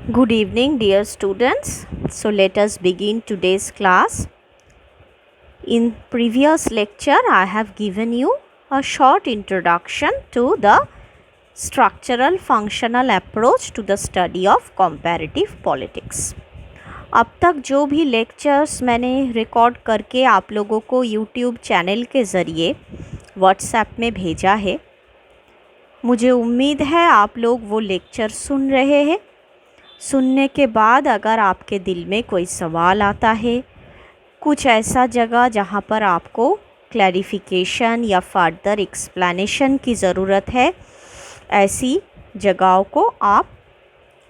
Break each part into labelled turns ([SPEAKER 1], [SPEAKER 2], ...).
[SPEAKER 1] Good evening, dear students. So let us begin today's class. In previous lecture, I have given you a short introduction to the structural functional approach to the study of comparative politics. अब तक जो भी lectures मैंने record करके आप लोगों को YouTube channel के ज़रिए व्हाट्सएप में भेजा है, मुझे उम्मीद है आप लोग वो लेक्चर सुन रहे हैं। सुनने के बाद अगर आपके दिल में कोई सवाल आता है, कुछ ऐसा जगह जहाँ पर आपको क्लैरिफिकेशन या फर्दर एक्सप्लेनेशन की ज़रूरत है, ऐसी जगहों को आप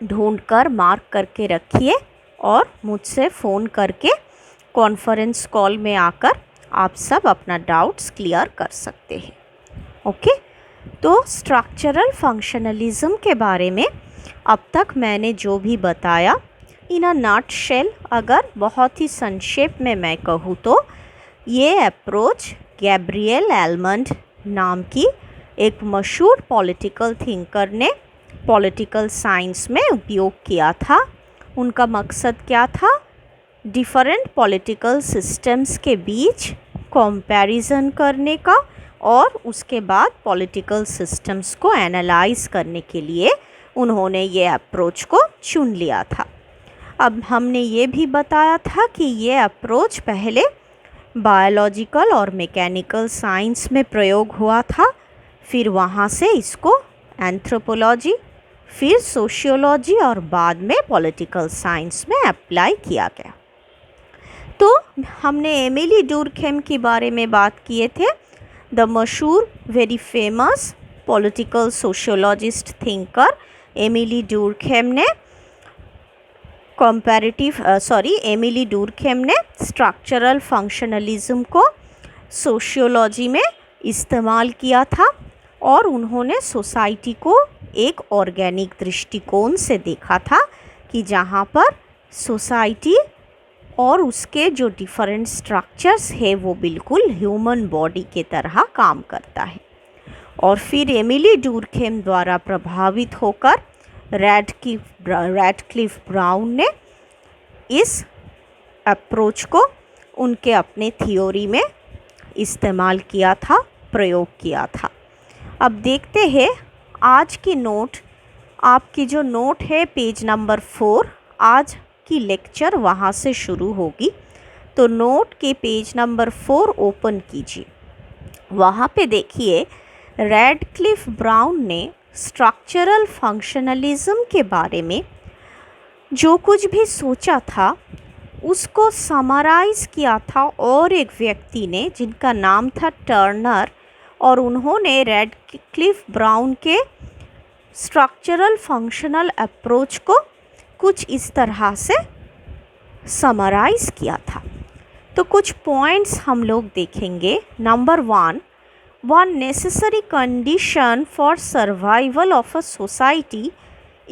[SPEAKER 1] ढूंढकर मार्क करके रखिए और मुझसे फ़ोन करके कॉन्फ्रेंस कॉल में आकर आप सब अपना डाउट्स क्लियर कर सकते हैं। ओके, तो स्ट्रक्चरल फंक्शनलिज्म के बारे में अब तक मैंने जो भी बताया, इन अ नटशेल अगर बहुत ही संक्षेप में मैं कहूँ तो ये अप्रोच गैब्रियल एलमंड नाम की एक मशहूर पॉलिटिकल थिंकर ने पॉलिटिकल साइंस में उपयोग किया था। उनका मकसद क्या था? डिफरेंट पॉलिटिकल सिस्टम्स के बीच कंपैरिजन करने का और उसके बाद पॉलिटिकल सिस्टम्स को एनालाइज करने के लिए उन्होंने ये अप्रोच को चुन लिया था। अब हमने ये भी बताया था कि ये अप्रोच पहले बायोलॉजिकल और मैकेनिकल साइंस में प्रयोग हुआ था, फिर वहाँ से इसको एंथ्रोपोलॉजी, फिर सोशियोलॉजी और बाद में पॉलिटिकल साइंस में अप्लाई किया गया। तो हमने एमिली डुर्कहेम के बारे में बात किए थे। द मशहूर very famous political sociologist thinker Emile Durkheim ने स्ट्रक्चरल फंक्शनलिज्म को सोशियोलॉजी में इस्तेमाल किया था और उन्होंने सोसाइटी को एक ऑर्गेनिक दृष्टिकोण से देखा था कि जहाँ पर सोसाइटी और उसके जो डिफरेंट स्ट्रक्चर्स है वो बिल्कुल ह्यूमन बॉडी के तरह काम करता है। और फिर एमिली डुर्कहेम द्वारा प्रभावित होकर रैडक्लिफ ब्राउन ने इस अप्रोच को उनके अपने थ्योरी में इस्तेमाल किया था, प्रयोग किया था। अब देखते हैं आज की नोट, आपकी जो नोट है पेज नंबर 4, आज की लेक्चर वहाँ से शुरू होगी। तो नोट के पेज नंबर 4 ओपन कीजिए। वहाँ पे देखिए रैडक्लिफ ब्राउन ने स्ट्रक्चरल फंक्शनलिज्म के बारे में जो कुछ भी सोचा था उसको समराइज़ किया था और एक व्यक्ति ने जिनका नाम था टर्नर, और उन्होंने रैडक्लिफ ब्राउन के स्ट्रक्चरल फंक्शनल अप्रोच को कुछ इस तरह से समराइज़ किया था। तो कुछ पॉइंट्स हम लोग देखेंगे। Number 1, one necessary condition for survival of a society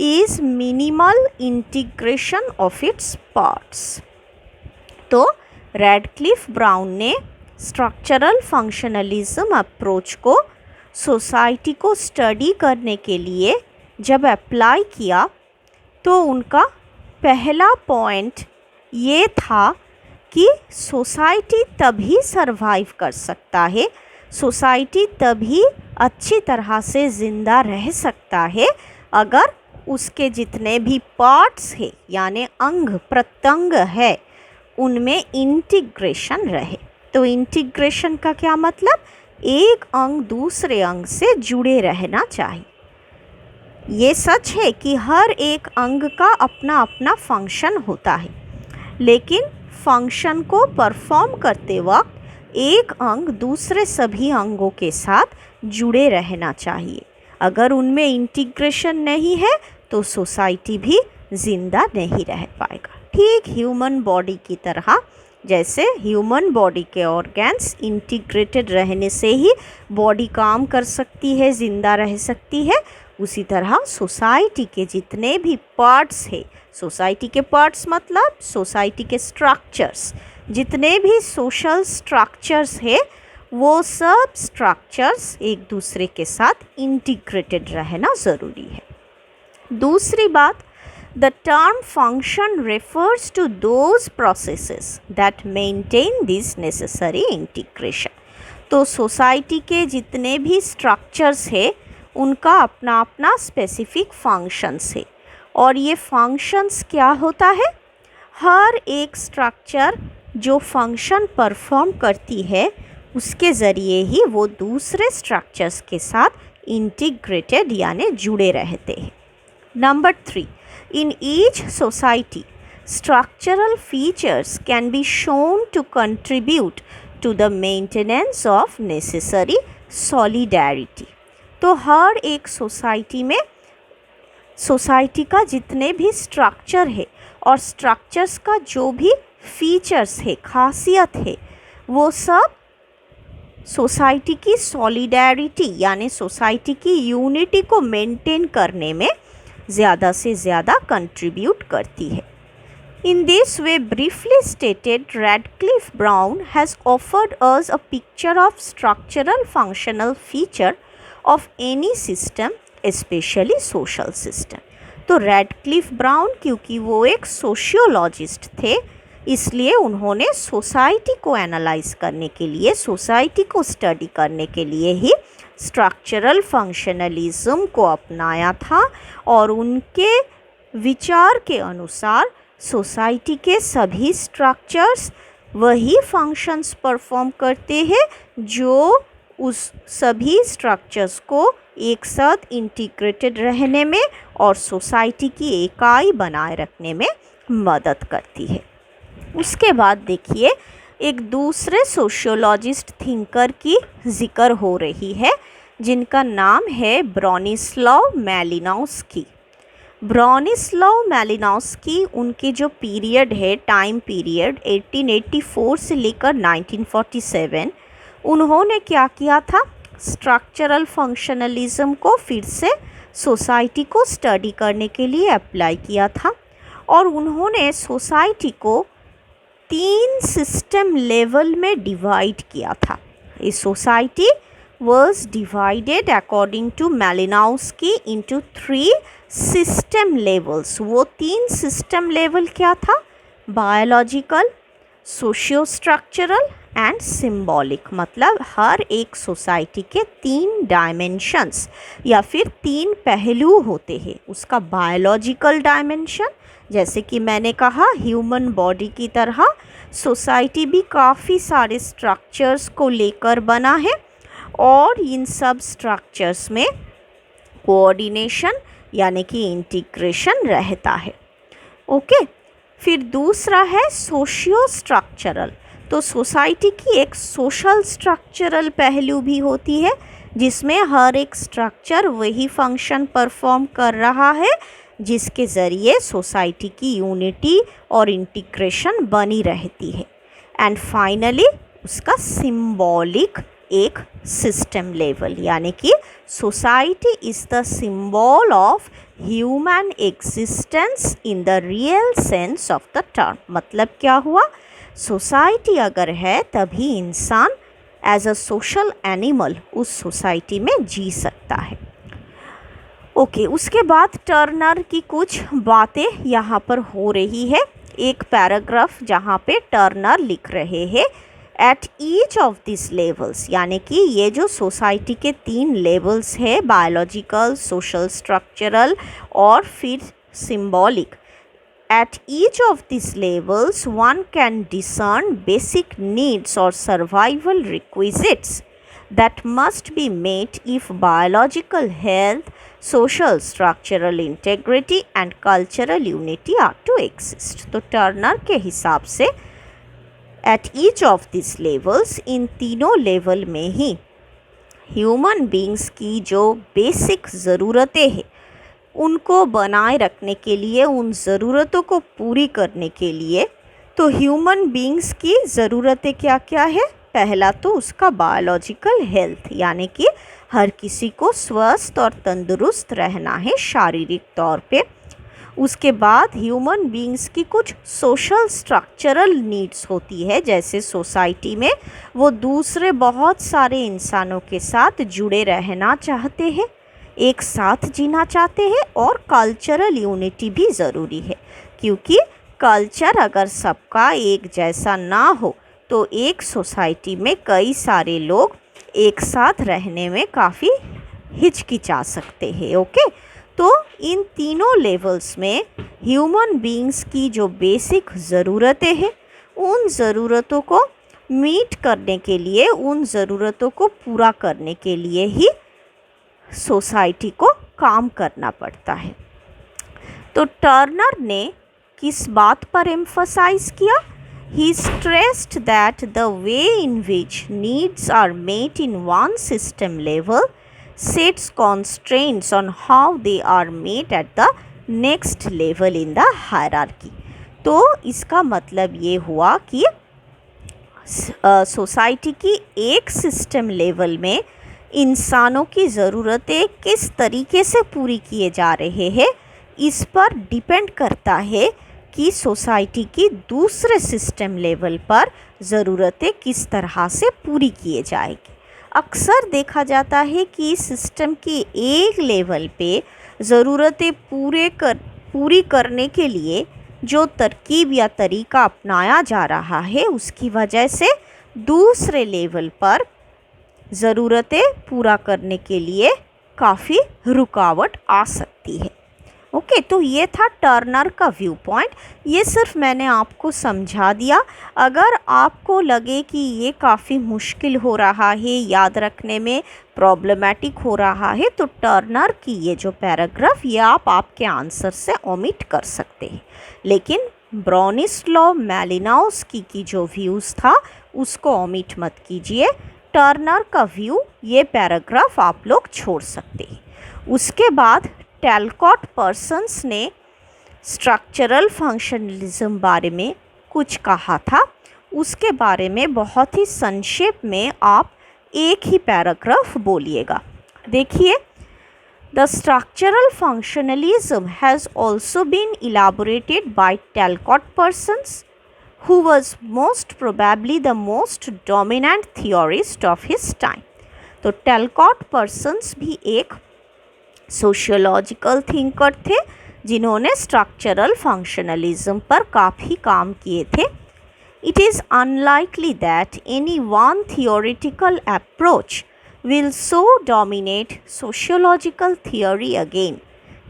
[SPEAKER 1] is minimal integration of its parts। तो रैडक्लिफ ब्राउन ने स्ट्रक्चरल फंक्शनलिज्म अप्रोच को सोसाइटी को स्टडी करने के लिए जब अप्लाई किया तो उनका पहला पॉइंट ये था कि सोसाइटी तभी सरवाइव कर सकता है, सोसाइटी तभी अच्छी तरह से ज़िंदा रह सकता है अगर उसके जितने भी पार्ट्स है यानी अंग प्रत्यंग है उनमें इंटीग्रेशन रहे। तो इंटीग्रेशन का क्या मतलब? एक अंग दूसरे अंग से जुड़े रहना चाहिए। ये सच है कि हर एक अंग का अपना अपना फंक्शन होता है, लेकिन फंक्शन को परफॉर्म करते वक्त एक अंग दूसरे सभी अंगों के साथ जुड़े रहना चाहिए। अगर उनमें इंटीग्रेशन नहीं है तो सोसाइटी भी ज़िंदा नहीं रह पाएगा। ठीक ह्यूमन बॉडी की तरह, जैसे ह्यूमन बॉडी के ऑर्गन्स इंटीग्रेटेड रहने से ही बॉडी काम कर सकती है, ज़िंदा रह सकती है, उसी तरह सोसाइटी के जितने भी पार्ट्स है, सोसाइटी के पार्ट्स मतलब सोसाइटी के स्ट्रक्चर्स, जितने भी सोशल स्ट्रक्चर्स है वो सब स्ट्रक्चर्स एक दूसरे के साथ इंटीग्रेटेड रहना ज़रूरी है। दूसरी बात, The term function refers to those processes that maintain this necessary integration. तो सोसाइटी के जितने भी स्ट्रक्चर्स है उनका अपना अपना स्पेसिफिक फंक्शंस है, और ये फंक्शंस क्या होता है, हर एक स्ट्रक्चर जो फंक्शन परफॉर्म करती है उसके ज़रिए ही वो दूसरे स्ट्रक्चर्स के साथ इंटीग्रेटेड यानी जुड़े रहते हैं. Number 3, in each society structural features can be shown to contribute to the maintenance of necessary solidarity. तो हर एक सोसाइटी में सोसाइटी का जितने भी स्ट्रक्चर है और स्ट्रक्चर्स का जो भी फीचर्स है, खासियत है, वो सब सोसाइटी की सॉलिडैरिटी यानी सोसाइटी की यूनिटी को मेंटेन करने में ज़्यादा से ज़्यादा कंट्रीब्यूट करती है. In this way, briefly stated, Radcliffe Brown has offered us a picture of structural functional feature of any system, especially social system. तो रैडक्लिफ ब्राउन क्योंकि वो एक सोशियोलॉजिस्ट थे, इसलिए उन्होंने सोसाइटी को एनालाइज करने के लिए, सोसाइटी को स्टडी करने के लिए ही स्ट्रक्चरल फंक्शनलिज्म को अपनाया था, और उनके विचार के अनुसार सोसाइटी के सभी स्ट्रक्चर्स वही फंक्शंस परफॉर्म करते हैं जो उस सभी स्ट्रक्चर्स को एक साथ इंटीग्रेटेड रहने में और सोसाइटी की इकाई बनाए रखने में मदद करती है. उसके बाद देखिए एक दूसरे सोशियोलॉजिस्ट थिंकर की जिक्र हो रही है जिनका नाम है ब्रोनिस्लाव मैलिनोव्स्की. ब्रोनिस्लाव मैलिनोव्स्की उनके जो पीरियड है, टाइम पीरियड 1884 से लेकर 1947, उन्होंने क्या किया था, स्ट्रक्चरल फंक्शनलिज्म को फिर से सोसाइटी को स्टडी करने के लिए अप्लाई किया था, और उन्होंने सोसाइटी को 3 सिस्टम लेवल में डिवाइड किया था. इस society was divided according to Malinowski into 3 system levels. वो 3 सिस्टम लेवल क्या था, biological, socio structural and symbolic. मतलब हर एक सोसाइटी के 3 डायमेंशंस या फिर 3 पहलू होते हैं. उसका बायोलॉजिकल डायमेंशन, जैसे कि मैंने कहा ह्यूमन बॉडी की तरह सोसाइटी भी काफ़ी सारे स्ट्रक्चर्स को लेकर बना है, और इन सब स्ट्रक्चर्स में कोऑर्डिनेशन यानी कि इंटीग्रेशन रहता है. ओके, फिर दूसरा है सोशियो स्ट्रक्चरल. तो सोसाइटी की एक सोशल स्ट्रक्चरल पहलू भी होती है जिसमें हर एक स्ट्रक्चर वही फंक्शन परफॉर्म कर रहा है जिसके ज़रिए सोसाइटी की यूनिटी और इंटीग्रेशन बनी रहती है. एंड फाइनली उसका सिम्बॉलिक एक सिस्टम लेवल, यानी कि society is the symbol of human existence in the real sense of the term. मतलब क्या हुआ, सोसाइटी अगर है तभी इंसान एज अ सोशल एनिमल उस सोसाइटी में जी सकता है. ओके, उसके बाद टर्नर की कुछ बातें यहाँ पर हो रही है. एक पैराग्राफ जहाँ पे टर्नर लिख रहे हैं at each of this levels, यानी कि ये जो सोसाइटी के 3 लेवल्स है, बायोलॉजिकल, सोशल स्ट्रक्चरल और फिर symbolic. At each of these levels, one can discern basic needs or survival requisites that must be met if biological health, social structural integrity and cultural unity are to exist. तो Turner के हिसाब से at each of these levels, इन तीनों level में ही human beings की जो basic ज़रूरतें हैं उनको बनाए रखने के लिए, उन ज़रूरतों को पूरी करने के लिए, तो ह्यूमन बींग्स की ज़रूरतें क्या क्या है. पहला तो उसका बायोलॉजिकल हेल्थ, यानी कि हर किसी को स्वस्थ और तंदुरुस्त रहना है शारीरिक तौर पे. उसके बाद ह्यूमन बींग्स की कुछ सोशल स्ट्रक्चरल नीड्स होती है, जैसे सोसाइटी में वो दूसरे बहुत सारे इंसानों के साथ जुड़े रहना चाहते हैं, एक साथ जीना चाहते हैं और कल्चरल यूनिटी भी ज़रूरी है, क्योंकि कल्चर अगर सबका एक जैसा ना हो तो एक सोसाइटी में कई सारे लोग एक साथ रहने में काफ़ी हिचकिचा सकते हैं। ओके, तो इन तीनों लेवल्स में ह्यूमन बीइंग्स की जो बेसिक ज़रूरतें हैं, उन ज़रूरतों को मीट करने के लिए, उन ज़रूरतों को पूरा करने के लिए ही सोसाइटी को काम करना पड़ता है। तो टर्नर ने किस बात पर एम्फसाइज किया? He stressed that the way in which needs are met in one system level sets constraints on how they are met at the next level in the hierarchy. तो इसका मतलब ये हुआ कि सोसाइटी की एक सिस्टम लेवल में इंसानों की ज़रूरतें किस तरीके से पूरी किए जा रहे हैं, इस पर डिपेंड करता है कि सोसाइटी की दूसरे सिस्टम लेवल पर ज़रूरतें किस तरह से पूरी किए जाएगी। अक्सर देखा जाता है कि सिस्टम की एक लेवल पे ज़रूरतें पूरी करने के लिए जो तरकीब या तरीका अपनाया जा रहा है, उसकी वजह से दूसरे लेवल पर ज़रूरतें पूरा करने के लिए काफ़ी रुकावट आ सकती है। ओके, तो ये था टर्नर का व्यू पॉइंट। ये सिर्फ मैंने आपको समझा दिया। अगर आपको लगे कि ये काफ़ी मुश्किल हो रहा है, याद रखने में प्रॉब्लमेटिक हो रहा है, तो टर्नर की ये जो पैराग्राफ, ये आप आपके आंसर से ओमिट कर सकते हैं। लेकिन ब्रोनिस्लॉव मैलिनोव्स्की की जो व्यूज़ था उसको ओमिट मत कीजिए। टर्नर का व्यू, ये पैराग्राफ आप लोग छोड़ सकते हैं। उसके बाद टैलकॉट पर्सन्स ने स्ट्रक्चरल फंक्शनलिज्म बारे में कुछ कहा था, उसके बारे में बहुत ही संक्षेप में आप एक ही पैराग्राफ बोलिएगा। देखिए, the structural functionalism has also been elaborated by Talcott Parsons who was most probably the most dominant theorist of his time. तो टैलकॉट पर्सन्स भी एक सोशियोलॉजिकल थिंकर थे जिन्होंने स्ट्रक्चरल फंक्शनलिज्म पर काफ़ी काम किए थे। It is unlikely that any one theoretical approach will so dominate sociological theory again.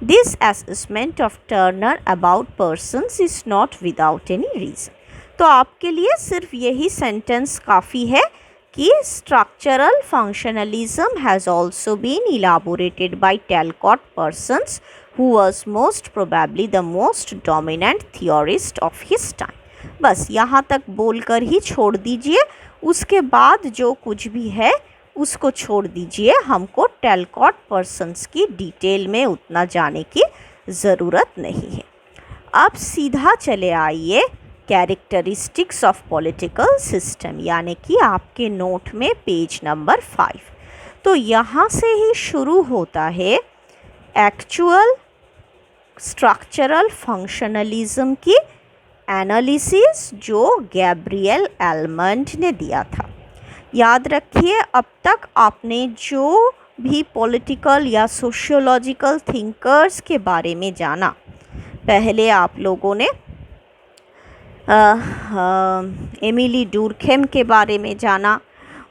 [SPEAKER 1] This assessment of Turner about persons is not without any reason. तो आपके लिए सिर्फ यही सेंटेंस काफ़ी है कि structural functionalism has also been elaborated by Talcott Parsons who was most probably the most dominant theorist of his time. बस यहाँ तक बोलकर ही छोड़ दीजिए, उसके बाद जो कुछ भी है उसको छोड़ दीजिए। हमको टैलकॉट पर्सन्स की डिटेल में उतना जाने की ज़रूरत नहीं है। अब सीधा चले आइए कैरेक्टरिस्टिक्स ऑफ पॉलिटिकल सिस्टम, यानी कि आपके नोट में पेज नंबर 5। तो यहाँ से ही शुरू होता है एक्चुअल स्ट्रक्चरल फंक्शनलिज्म की एनालिसिस जो गैब्रियल एलमंड ने दिया था। याद रखिए, अब तक आपने जो भी पॉलिटिकल या सोशियोलॉजिकल थिंकर्स के बारे में जाना, पहले आप लोगों ने एमिली डुर्खेम के बारे में जाना,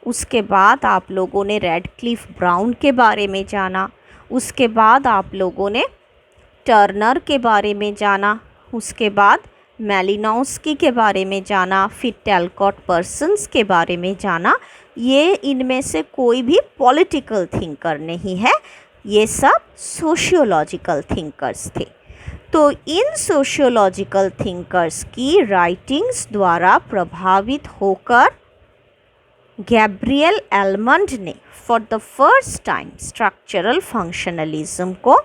[SPEAKER 1] उसके बाद आप लोगों ने रैडक्लिफ ब्राउन के बारे में जाना, उसके बाद आप लोगों ने टर्नर के बारे में जाना, उसके बाद मैलिनोव्स्की के बारे में जाना, फिर टैलकॉट पर्सन्स के बारे में जाना। ये इनमें से कोई भी पॉलिटिकल थिंकर नहीं है, ये सब सोशियोलॉजिकल थिंकर्स थे। तो इन सोशियोलॉजिकल थिंकर्स की राइटिंग्स द्वारा प्रभावित होकर गैब्रियल एलमंड ने for the first time structural functionalism को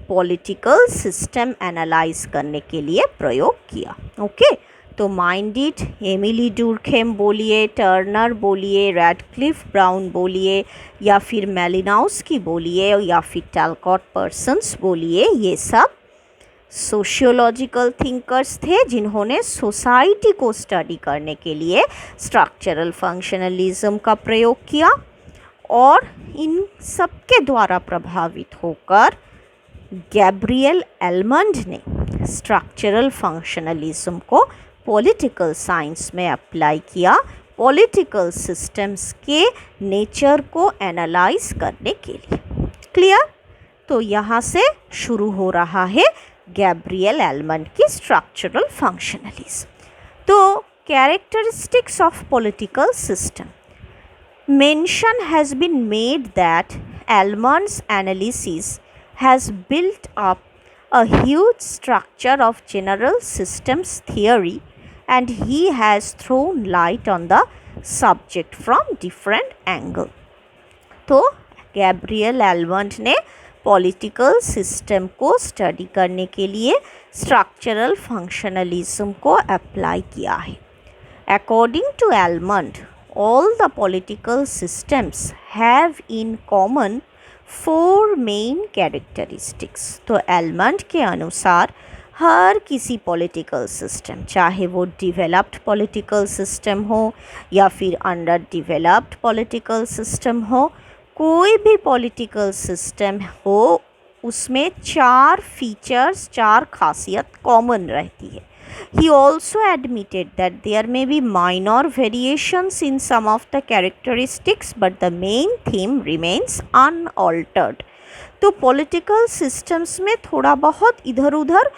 [SPEAKER 1] पॉलिटिकल सिस्टम एनालाइज करने के लिए प्रयोग किया। ओके, तो माइंड इट, एमिली डुर्खेम बोलिए, टर्नर बोलिए, रैडक्लिफ ब्राउन बोलिए, या फिर मैलिनोव्स्की बोलिए, या फिर टैलकॉट पर्सन्स बोलिए, ये सब सोशियोलॉजिकल थिंकर्स थे जिन्होंने सोसाइटी को स्टडी करने के लिए स्ट्रक्चरल फंक्शनलिज्म का प्रयोग किया। और इन सबके द्वारा प्रभावित होकर गैब्रियल एलमंड ने स्ट्रक्चरल फंक्शनलिज्म को पॉलिटिकल साइंस में अप्लाई किया, पॉलिटिकल सिस्टम्स के नेचर को एनालाइज करने के लिए। क्लियर? तो यहाँ से शुरू हो रहा है गैब्रियल एलमंड की स्ट्रक्चरल फंक्शनलिज्म। तो characteristics of political system, mention has been made that Almond's analysis has built up a huge structure of general systems theory, and he has thrown light on the subject from different angle. तो Gabriel Almond ने political system को study करने के लिए structural functionalism को apply किया है। According to Almond, all the political systems have in common 4 main characteristics. तो एलमंड के अनुसार हर किसी पॉलिटिकल सिस्टम, चाहे वो डेवलप्ड पॉलिटिकल सिस्टम हो या फिर अंडर डेवलप्ड पॉलिटिकल सिस्टम हो, कोई भी पॉलिटिकल सिस्टम हो, उसमें 4 फीचर्स, 4 खासियत कॉमन रहती है। He also admitted that there may be minor variations in some of the characteristics, but the main theme remains unaltered. तो political systems में थोड़ा बहुत इधर उधर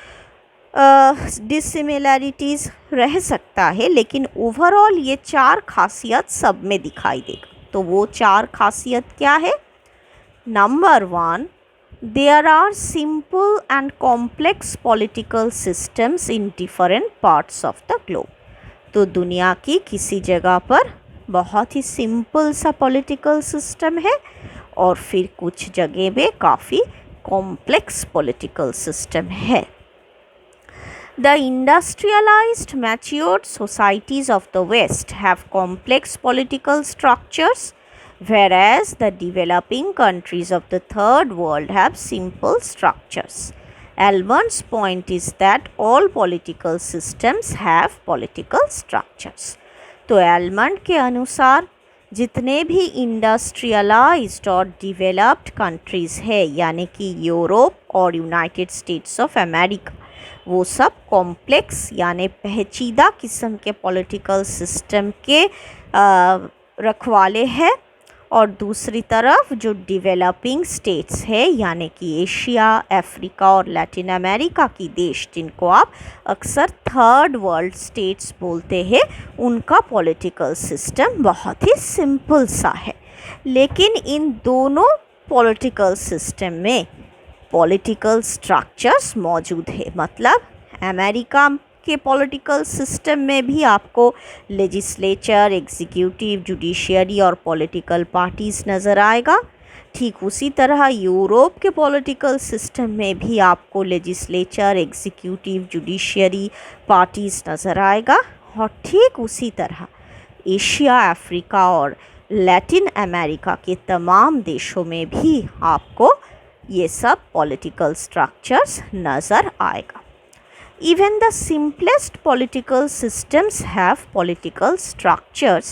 [SPEAKER 1] डिसिमिलैरिटीज़ रह सकता है, लेकिन ओवरऑल ये 4 खासियत सब में दिखाई देगा। तो वो 4 खासियत क्या है? Number 1, there are simple and complex political systems in different parts of the globe. तो दुनिया की किसी जगह पर बहुत ही सिंपल सा पॉलिटिकल सिस्टम है और फिर कुछ जगह में काफ़ी कॉम्प्लेक्स पॉलिटिकल सिस्टम है। The industrialized matured societies of the West have complex political structures, whereas the developing countries of the third world have simple structures. Almond's point is that all political systems have political structures. तो almond के अनुसार जितने भी industrialised और developed countries है, यानी कि Europe और यूनाइटेड स्टेट्स ऑफ अमेरिका, वो सब कॉम्प्लेक्स यानी पेचीदा किस्म के पॉलिटिकल सिस्टम के रखवाले हैं, और दूसरी तरफ जो डेवलपिंग स्टेट्स है यानी कि एशिया, अफ्रीका और लैटिन अमेरिका की देश, जिनको आप अक्सर थर्ड वर्ल्ड स्टेट्स बोलते हैं, उनका पॉलिटिकल सिस्टम बहुत ही सिंपल सा है। लेकिन इन दोनों पॉलिटिकल सिस्टम में पॉलिटिकल स्ट्रक्चर्स मौजूद है। मतलब अमेरिका के पॉलिटिकल सिस्टम में भी आपको लेजिस्लेचर, एग्जीक्यूटिव, जुडिशियरी और पॉलिटिकल पार्टीज़ नज़र आएगा। ठीक उसी तरह यूरोप के पॉलिटिकल सिस्टम में भी आपको लेजिस्लेचर, एग्जीक्यूटिव, जुडिशियरी पार्टीज़ नज़र आएगा। और ठीक उसी तरह एशिया, अफ्रीका और लैटिन अमेरिका के तमाम देशों में भी आपको ये सब पॉलिटिकल स्ट्रक्चर्स नज़र आएगा। Even the simplest political systems have political structures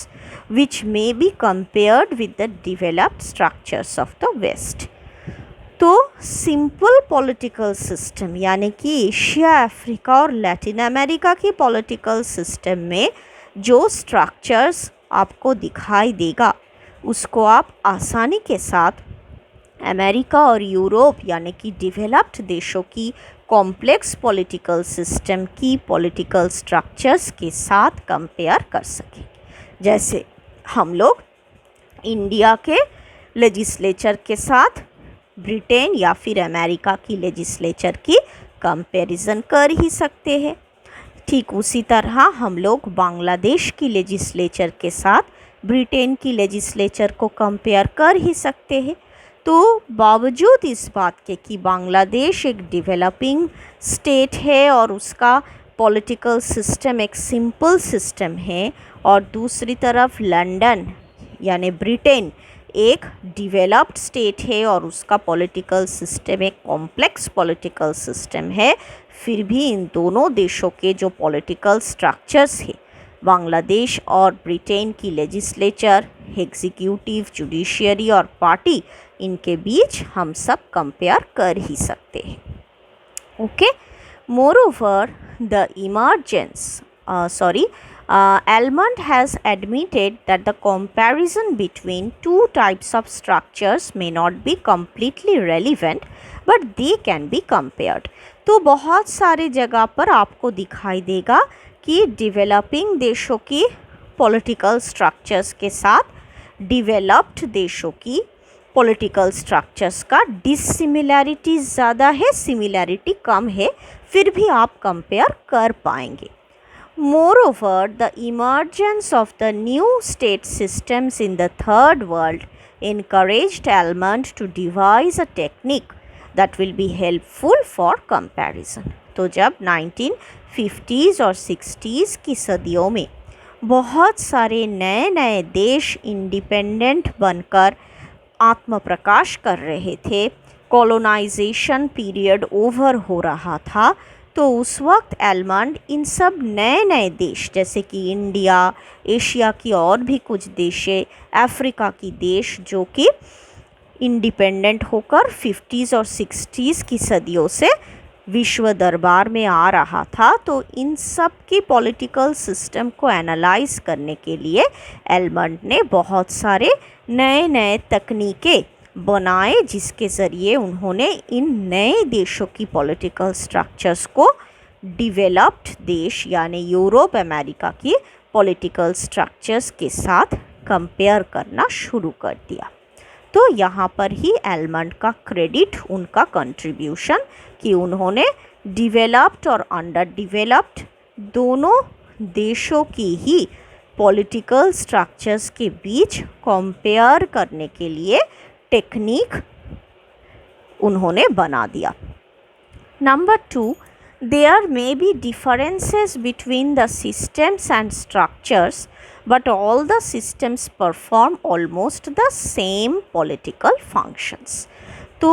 [SPEAKER 1] which may be compared with the developed structures of the West. तो सिंपल पॉलिटिकल सिस्टम यानी कि एशिया, अफ्रीका और लैटिन अमेरिका की पॉलिटिकल सिस्टम में जो स्ट्रक्चर्स आपको दिखाई देगा, उसको आप आसानी के साथ अमेरिका और यूरोप यानी कि डेवलप्ड देशों की कॉम्प्लेक्स पॉलिटिकल सिस्टम की पॉलिटिकल स्ट्रक्चर्स के साथ कंपेयर कर सकें। जैसे हम लोग इंडिया के लेजिस्लेचर के साथ ब्रिटेन या फिर अमेरिका की लेजिस्लेचर की कंपैरिजन कर ही सकते हैं। ठीक उसी तरह हम लोग बांग्लादेश की लेजिस्लेचर के साथ ब्रिटेन की लेजिस्लेचर को कंपेयर कर ही सकते हैं। तो बावजूद इस बात के कि बांग्लादेश एक डेवलपिंग स्टेट है और उसका पॉलिटिकल सिस्टम एक सिंपल सिस्टम है, और दूसरी तरफ लंदन यानी ब्रिटेन एक डेवलप्ड स्टेट है और उसका पॉलिटिकल सिस्टम एक कॉम्प्लेक्स पॉलिटिकल सिस्टम है, फिर भी इन दोनों देशों के जो पॉलिटिकल स्ट्रक्चर्स है बांग्लादेश और ब्रिटेन की लेजिस्लेचर, एग्जीक्यूटिव, जुडिशियरी और पार्टी, इनके बीच हम सब कंपेयर कर ही सकते हैं. Okay. Moreover the Almond has admitted that the comparison between two types of structures may not be completely relevant, but they can be compared. तो बहुत सारे जगह पर आपको दिखाई देगा कि डेवलपिंग देशों की पॉलिटिकल स्ट्रक्चर्स के साथ डेवलप्ड देशों की पॉलिटिकल स्ट्रक्चर्स का डिसिमिलैरिटी ज़्यादा है, सिमिलैरिटी कम है, फिर भी आप कंपेयर कर पाएंगे. Moreover, the emergence of the new state systems in the third world encouraged Almond to devise a technique that will be helpful for comparison. तो जब 1950s और 60s की सदियों में बहुत सारे नए नए देश इंडिपेंडेंट बनकर आत्मप्रकाश कर रहे थे, कॉलोनाइजेशन पीरियड ओवर हो रहा था, तो उस वक्त एलमंड इन सब नए नए देश जैसे कि इंडिया, एशिया की और भी कुछ देश, अफ्रीका की देश जो कि इंडिपेंडेंट होकर 50s और 60s की सदियों से विश्व दरबार में आ रहा था, तो इन सब की पॉलिटिकल सिस्टम को एनालाइज करने के लिए एलमंड ने बहुत सारे नए नए तकनीकें बनाए, जिसके ज़रिए उन्होंने इन नए देशों की पॉलिटिकल स्ट्रक्चर्स को डेवलप्ड देश यानी यूरोप, अमेरिका की पॉलिटिकल स्ट्रक्चर्स के साथ कंपेयर करना शुरू कर दिया. तो यहाँ पर ही एलमंड का क्रेडिट, उनका कंट्रीब्यूशन कि उन्होंने डेवलप्ड और अंडर डेवलप्ड दोनों देशों की ही पॉलिटिकल स्ट्रक्चर्स के बीच कंपेयर करने के लिए टेक्निक उन्होंने बना दिया. Number 2, there may be differences between the systems and structures, but all the systems perform almost the same political functions. तो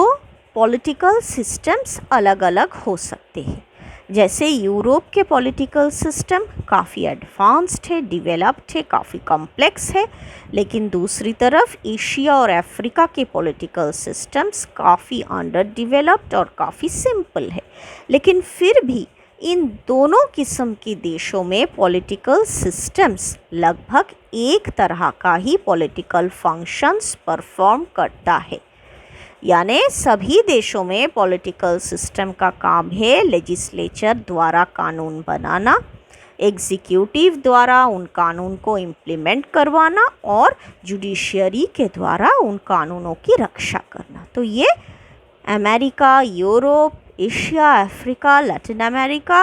[SPEAKER 1] political systems अलग अलग हो सकते हैं. जैसे यूरोप के पॉलिटिकल सिस्टम काफ़ी एडवांस्ड है, डेवलप्ड है, काफ़ी कॉम्प्लेक्स है, लेकिन दूसरी तरफ एशिया और अफ्रीका के पॉलिटिकल सिस्टम्स काफ़ी अंडर डेवलप्ड और काफ़ी सिंपल है. लेकिन फिर भी इन दोनों किस्म के देशों में पॉलिटिकल सिस्टम्स लगभग एक तरह का ही पॉलिटिकल फंक्शंस परफॉर्म करता है. यानी सभी देशों में पॉलिटिकल सिस्टम का काम है लेजिस्लेचर द्वारा कानून बनाना, एग्जीक्यूटिव द्वारा उन कानून को इम्प्लीमेंट करवाना और जुडिशियरी के द्वारा उन कानूनों की रक्षा करना. तो ये America, Europe, Asia, Africa, Latin America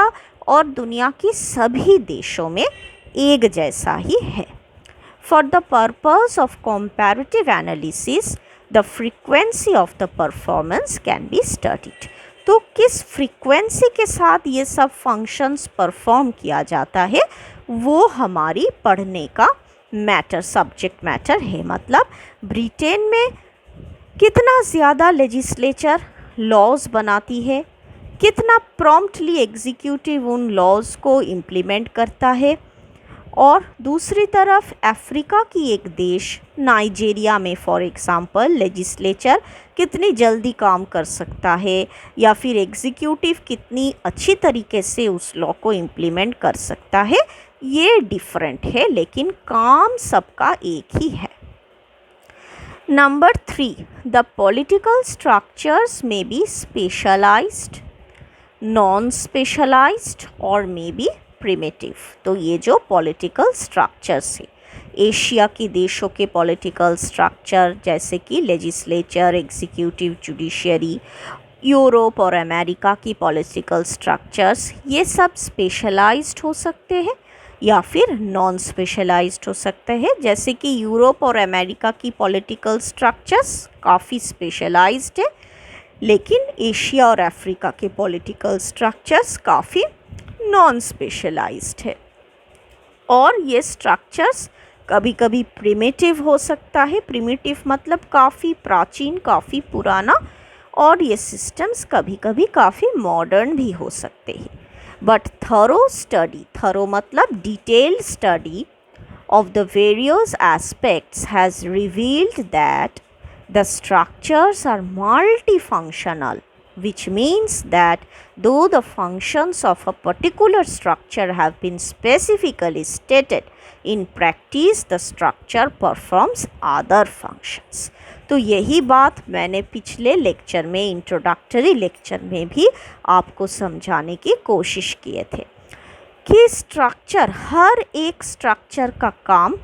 [SPEAKER 1] और दुनिया की सभी देशों में एक जैसा ही है. For the purpose of comparative analysis the frequency of the performance can be studied. तो किस फ्रीक्वेंसी के साथ ये सब फंक्शंस परफॉर्म किया जाता है वो हमारी पढ़ने का मैटर, सब्जेक्ट मैटर है. मतलब ब्रिटेन में कितना ज़्यादा लेजिस्लेचर लॉज बनाती है, कितना प्रॉम्प्टली एग्जीक्यूटिव उन लॉज को इम्प्लीमेंट करता है, और दूसरी तरफ अफ्रीका की एक देश नाइजीरिया में फॉर एग्ज़ाम्पल लेजिस्लेचर कितनी जल्दी काम कर सकता है या फिर एग्जीक्यूटिव कितनी अच्छी तरीके से उस लॉ को इम्प्लीमेंट कर सकता है, ये डिफरेंट है, लेकिन काम सबका एक ही है. Number 3, the political structures may be specialized, non-specialized or may be primitive. तो ये जो political structures है, एशिया के देशों के political structure जैसे कि legislature, executive, judiciary, यूरोप और अमेरिका की political structures, ये सब specialized हो सकते हैं या फिर नॉन स्पेशलाइज्ड हो सकते हैं. जैसे कि यूरोप और अमेरिका की पॉलिटिकल स्ट्रक्चर्स काफ़ी स्पेशलाइज्ड है, लेकिन एशिया और अफ्रीका के पॉलिटिकल स्ट्रक्चर्स काफ़ी नॉन स्पेशलाइज्ड है. और ये स्ट्रक्चर्स कभी कभी प्रिमिटिव हो सकता है. प्रिमिटिव मतलब काफ़ी प्राचीन, काफ़ी पुराना, और ये सिस्टम्स कभी कभी काफ़ी मॉडर्न भी हो सकते हैं. but thorough मतलब detailed study of the various aspects has revealed that the structures are multifunctional, which means that though the functions of a particular structure have been specifically stated, in practice the structure performs other functions. तो यही बात मैंने पिछले lecture में, introductory lecture में भी आपको समझाने की कोशिश किए थे कि स्ट्रक्चर, हर एक स्ट्रक्चर का काम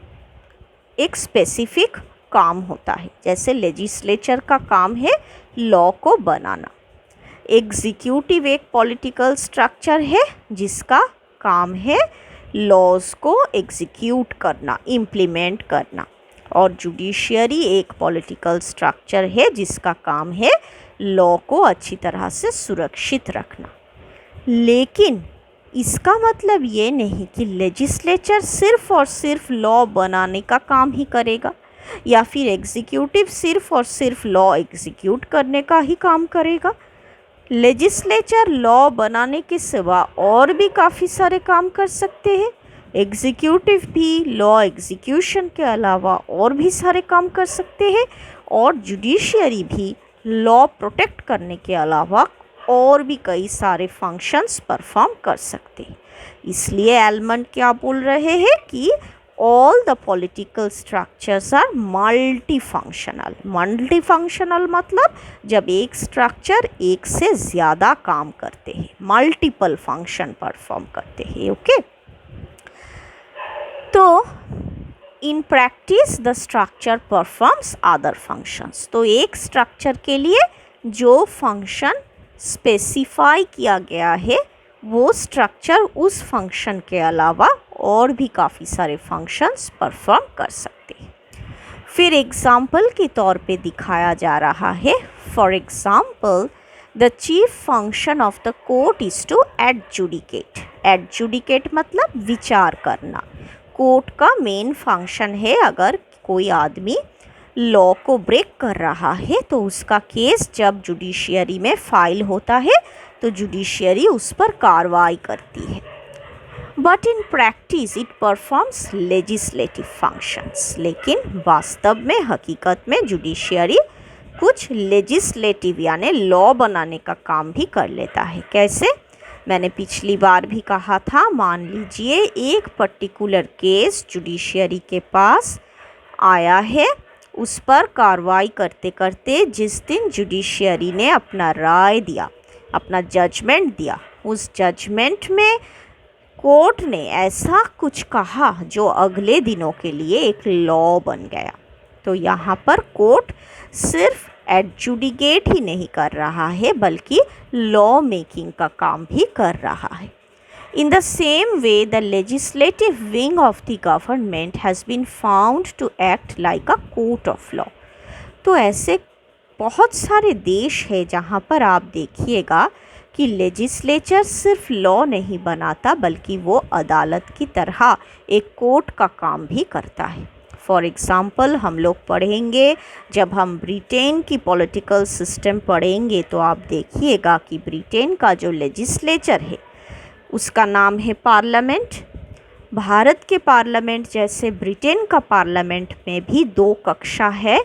[SPEAKER 1] एक स्पेसिफिक काम होता है। जैसे लेजिस्लेचर का काम है लॉ को बनाना, एग्जीक्यूटिव एक पॉलिटिकल स्ट्रक्चर है जिसका काम है लॉज को एग्जीक्यूट करना, इम्प्लीमेंट करना, और जुडिशियरी एक पॉलिटिकल स्ट्रक्चर है जिसका काम है लॉ को अच्छी तरह से सुरक्षित रखना। लेकिन इसका मतलब ये नहीं कि लेजिस्लेचर सिर्फ और सिर्फ लॉ बनाने का काम ही करेगा, या फिर एग्जीक्यूटिव सिर्फ और सिर्फ लॉ एग्जीक्यूट करने का ही काम करेगा। लेजिस्लेचर लॉ बनाने के सिवा और भी काफ़ी सारे काम कर सकते हैं। एग्जीक्यूटिव भी लॉ एग्जीक्यूशन के अलावा और भी सारे काम कर सकते हैं, और जुडिशियरी भी लॉ प्रोटेक्ट करने के अलावा और भी कई सारे फंक्शंस परफॉर्म कर सकते हैं। इसलिए एलमंड क्या बोल रहे हैं कि all the political structures are multifunctional. Multifunctional मतलब जब एक स्ट्रक्चर एक से ज़्यादा काम करते हैं, मल्टीपल फंक्शन परफॉर्म करते हैं। ओके, तो in practice the structure performs other functions. तो एक स्ट्रक्चर के लिए जो फंक्शन स्पेसिफाई किया गया है वो स्ट्रक्चर उस फंक्शन के अलावा और भी काफ़ी सारे फंक्शंस परफॉर्म कर सकते हैं। फिर एग्जाम्पल के तौर पे दिखाया जा रहा है, for example the chief function of the court is to adjudicate. Adjudicate मतलब विचार करना। कोर्ट का मेन फंक्शन है, अगर कोई आदमी लॉ को ब्रेक कर रहा है तो उसका केस जब जुडिशियरी में फाइल होता है तो जुडिशियरी उस पर कार्रवाई करती है। But in practice it performs legislative functions. लेकिन वास्तव में, हकीकत में जुडिशियरी कुछ लेजिस्लेटिव यानी लॉ बनाने का काम भी कर लेता है। कैसे? मैंने पिछली बार भी कहा था, मान लीजिए एक पर्टिकुलर केस जुडिशियरी के पास आया है, उस पर कार्रवाई करते करते जिस दिन जुडिशियरी ने अपना राय दिया, अपना जजमेंट दिया, उस जजमेंट में कोर्ट ने ऐसा कुछ कहा जो अगले दिनों के लिए एक लॉ बन गया। तो यहाँ पर कोर्ट सिर्फ एडजुडिकेट ही नहीं कर रहा है बल्कि लॉ मेकिंग का काम भी कर रहा है। In the same way, the legislative wing of the government has been found to act like a court of law. तो ऐसे बहुत सारे देश हैं जहाँ पर आप देखिएगा कि लेजिस्लेचर सिर्फ लॉ नहीं बनाता बल्कि वो अदालत की तरह एक कोर्ट का काम भी करता है। फॉर एग्ज़ाम्पल हम लोग पढ़ेंगे, जब हम ब्रिटेन की पॉलिटिकल सिस्टम पढ़ेंगे तो आप देखिएगा कि ब्रिटेन का जो लेजिस्लेचर है उसका नाम है पार्लियामेंट। भारत के पार्लियामेंट जैसे ब्रिटेन का पार्लियामेंट में भी दो कक्षा है,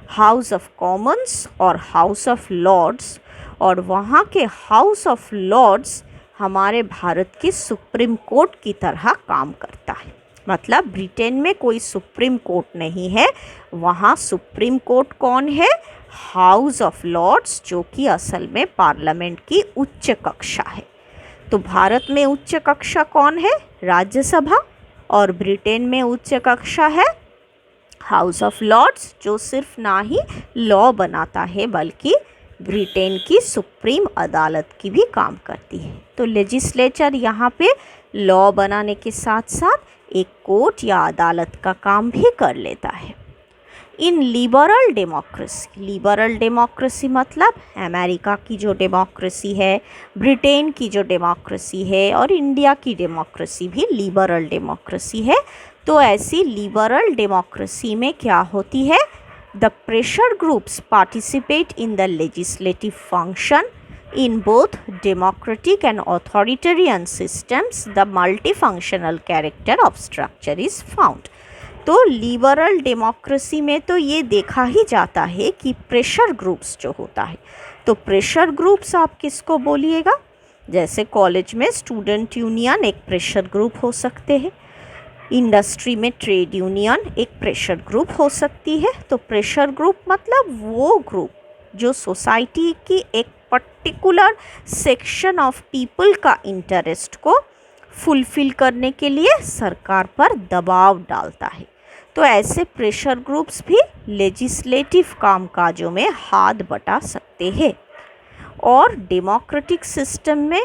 [SPEAKER 1] हाउस ऑफ कॉमन्स और हाउस ऑफ लॉर्ड्स। और वहाँ के हाउस ऑफ लॉर्ड्स हमारे भारत की सुप्रीम कोर्ट की तरह काम करता है। मतलब ब्रिटेन में कोई सुप्रीम कोर्ट नहीं है, वहाँ सुप्रीम कोर्ट कौन है? हाउस ऑफ लॉर्ड्स, जो कि असल में पार्लियामेंट की उच्च कक्षा है। तो भारत में उच्च कक्षा कौन है? राज्यसभा। और ब्रिटेन में उच्च कक्षा है हाउस ऑफ लॉर्ड्स, जो सिर्फ ना ही लॉ बनाता है बल्कि ब्रिटेन की सुप्रीम अदालत की भी काम करती है। तो लेजिस्लेचर यहाँ पे लॉ बनाने के साथ साथ एक कोर्ट या अदालत का काम भी कर लेता है। इन लिबरल डेमोक्रेसी मतलब अमेरिका की जो डेमोक्रेसी है, ब्रिटेन की जो डेमोक्रेसी है और इंडिया की डेमोक्रेसी भी लिबरल डेमोक्रेसी है। तो ऐसी लिबरल डेमोक्रेसी में क्या होती है? The pressure groups participate in the legislative function. In both democratic and authoritarian systems, the multifunctional character of structure is found. तो लिबरल डेमोक्रेसी में तो ये देखा ही जाता है कि प्रेशर ग्रुप्स जो होता है, तो प्रेशर ग्रुप्स आप किसको बोलिएगा? जैसे कॉलेज में स्टूडेंट यूनियन एक प्रेशर ग्रुप हो सकते हैं, इंडस्ट्री में ट्रेड यूनियन एक प्रेशर ग्रुप हो सकती है। तो प्रेशर ग्रुप मतलब वो ग्रुप जो सोसाइटी की एक पर्टिकुलर सेक्शन ऑफ पीपल का इंटरेस्ट को फुलफिल करने के लिए सरकार पर दबाव डालता है। तो ऐसे प्रेशर ग्रुप्स भी लेजिस्लेटिव कामकाजों में हाथ बटा सकते हैं। और डेमोक्रेटिक सिस्टम में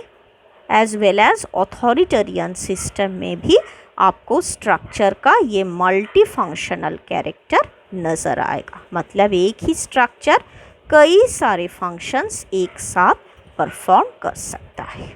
[SPEAKER 1] as well as authoritarian system में भी आपको स्ट्रक्चर का ये मल्टी फंक्शनल कैरेक्टर नज़र आएगा। मतलब एक ही स्ट्रक्चर कई सारे फंक्शंस एक साथ परफॉर्म कर सकता है।